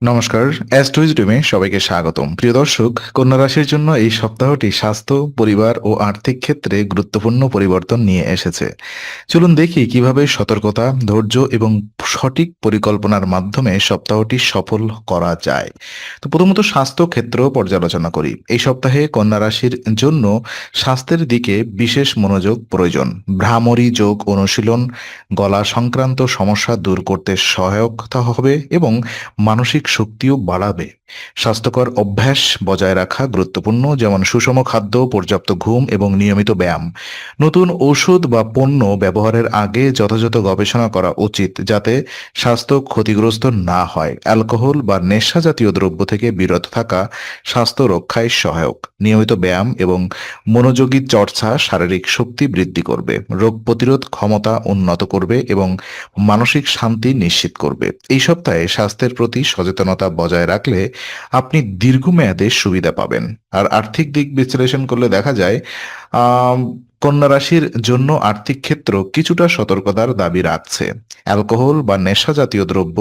নমস্কার, অ্যাস্ট্রোইজডমে সবাইকে স্বাগতম। প্রিয় দর্শক, কন্যা রাশির জন্য এই সপ্তাহটি স্বাস্থ্য, পরিবার ও আর্থিক ক্ষেত্রে গুরুত্বপূর্ণ পরিবর্তন নিয়ে এসেছে। চলুন দেখি কিভাবে সতর্কতা, ধৈর্য এবং সঠিক পরিকল্পনার মাধ্যমে সপ্তাহটি সফল করা যায়। তো প্রথমত স্বাস্থ্য ক্ষেত্র পর্যালোচনা করি। এই সপ্তাহে কন্যা রাশির জন্য স্বাস্থ্যের দিকে বিশেষ মনোযোগ প্রয়োজন। ভ্রামরী যোগ অনুশীলন গলা সংক্রান্ত সমস্যা দূর করতে সহায়তা হবে এবং মানসিক শক্তিও বাড়াবে। স্বাস্থ্যকর অভ্যাস বজায় রাখা গুরুত্বপূর্ণ, যেমন সুষম খাদ্য, পর্যাপ্ত ঘুম এবং নিয়মিত ব্যায়াম। নতুন ওষুধ বা পণ্য ব্যবহারের আগে যথাযথ গবেষণা করা উচিত, যাতে স্বাস্থ্য ক্ষতিগ্রস্ত না হয়। অ্যালকোহল বা নেশা জাতীয় দ্রব্য থেকে বিরত থাকা স্বাস্থ্য রক্ষায় সহায়ক। নিয়মিত ব্যায়াম এবং মনোযোগী চর্চা শারীরিক শক্তি বৃদ্ধি করবে, রোগ প্রতিরোধ ক্ষমতা উন্নত করবে এবং মানসিক শান্তি নিশ্চিত করবে। এই সপ্তাহে স্বাস্থ্যের প্রতি সচেতনতা বজায় রাখলে আপনি দীর্ঘমেয়াদে সুবিধা পাবেন। আর আর্থিক দিক বিশ্লেষণ করলে দেখা যায় আম, কন্যা রাশির জন্য আর্থিক ক্ষেত্র কিছুটা সতর্কতার দাবি রাখছে। অ্যালকোহল বা নেশা জাতীয় দ্রব্য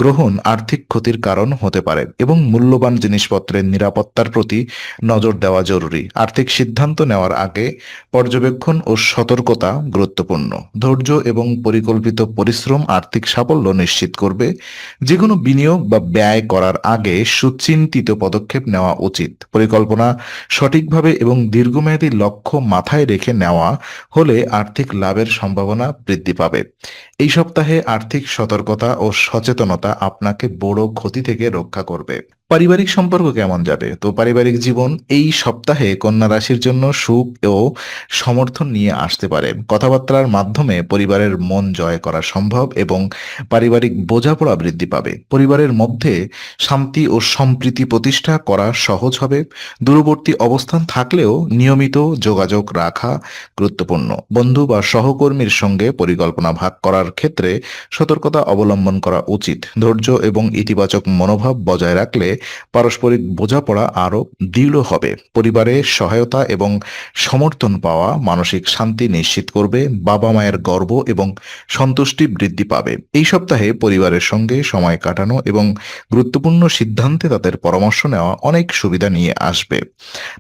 গ্রহণ আর্থিক ক্ষতির কারণ হতে পারে এবং মূল্যবান জিনিসপত্রের নিরাপত্তার প্রতি নজর দেওয়া জরুরি। আর্থিক সিদ্ধান্ত নেওয়ার আগে পর্যবেক্ষণ ও সতর্কতা গুরুত্বপূর্ণ। ধৈর্য এবং পরিকল্পিত পরিশ্রম আর্থিক সাফল্য নিশ্চিত করবে। যে কোনো বিনিয়োগ বা ব্যয় করার আগে সুচিন্তিত পদক্ষেপ নেওয়া উচিত। পরিকল্পনা সঠিকভাবে এবং দীর্ঘমেয়াদী লক্ষ্য মাথায় রেখে নেওয়া হলে আর্থিক লাভের সম্ভাবনা বৃদ্ধি পাবে। এই সপ্তাহে আর্থিক সতর্কতা ও সচেতনতা আপনাকে বড় ক্ষতি থেকে রক্ষা করবে। পারিবারিক সম্পর্ক কেমন যাবে? তো পারিবারিক জীবন এই সপ্তাহে কন্যা রাশির জন্য সুখ ও সমর্থন নিয়ে আসতে পারে। কথাবার্তার মাধ্যমে পরিবারের মন জয় করা সম্ভব এবং পারিবারিক বোঝাপড়া বৃদ্ধি পাবে। পরিবারের মধ্যে শান্তি ও সম্প্রীতি প্রতিষ্ঠা করা সহজ হবে। দূরবর্তী অবস্থান থাকলেও নিয়মিত যোগাযোগ রাখা গুরুত্বপূর্ণ। বন্ধু বা সহকর্মীর সঙ্গে পরিকল্পনা ভাগ করার ক্ষেত্রে সতর্কতা অবলম্বন করা উচিত। ধৈর্য এবং ইতিবাচক মনোভাব বজায় রাখলে পারস্পরিক বোঝাপড়া আরও দৃঢ় হবে। পরিবারের সহায়তা এবং সমর্থন পাওয়া মানসিক শান্তি নিশ্চিত করবে। বাবা মায়ের গর্ব এবং সন্তুষ্টি বৃদ্ধি পাবে। এই সপ্তাহে পরিবারের সঙ্গে সময় কাটানো এবং গুরুত্বপূর্ণ সিদ্ধান্তে তাদের পরামর্শ নেওয়া অনেক সুবিধা নিয়ে আসবে।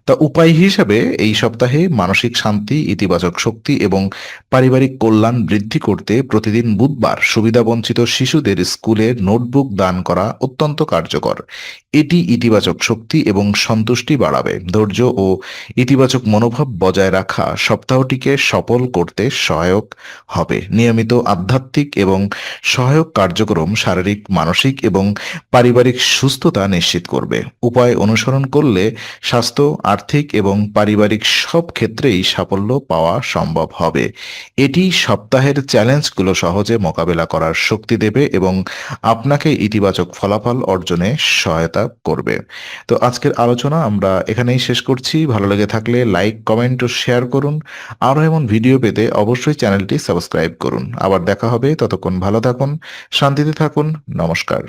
তা উপায় হিসেবে এই সপ্তাহে মানসিক শান্তি, ইতিবাচক শক্তি এবং পারিবারিক কল্যাণ বৃদ্ধি করতে প্রতিদিন বুধবার সুবিধাবঞ্চিত শিশুদের স্কুলে নোটবুক দান করা অত্যন্ত কার্যকর। এটি ইতিবাচক শক্তি এবং সন্তুষ্টি বাড়াবে। ধৈর্য ও ইতিবাচক মনোভাব বজায় রাখা সপ্তাহটিকে সফল করতে সহায়ক হবে। নিয়মিত আধ্যাত্মিক এবং সহায়ক কার্যক্রম শারীরিক, মানসিক এবং পারিবারিক সুস্থতা নিশ্চিত করবে। উপায় অনুসরণ করলে স্বাস্থ্য, আর্থিক এবং পারিবারিক সব ক্ষেত্রেই সাফল্য পাওয়া সম্ভব হবে। এটি সপ্তাহের চ্যালেঞ্জগুলো সহজে মোকাবেলা করার শক্তি দেবে এবং আপনাকে ইতিবাচক ফলাফল অর্জনে সহায়তা করবে। তো আজকের আলোচনা আমরা এখানেই শেষ করছি। ভালো লেগে থাকলে লাইক, কমেন্ট ও শেয়ার করুন। আরও এমন ভিডিও পেতে অবশ্যই চ্যানেলটি সাবস্ক্রাইব করুন। আবার দেখা হবে, ততক্ষণ ভালো থাকুন, শান্তিতে থাকুন। নমস্কার।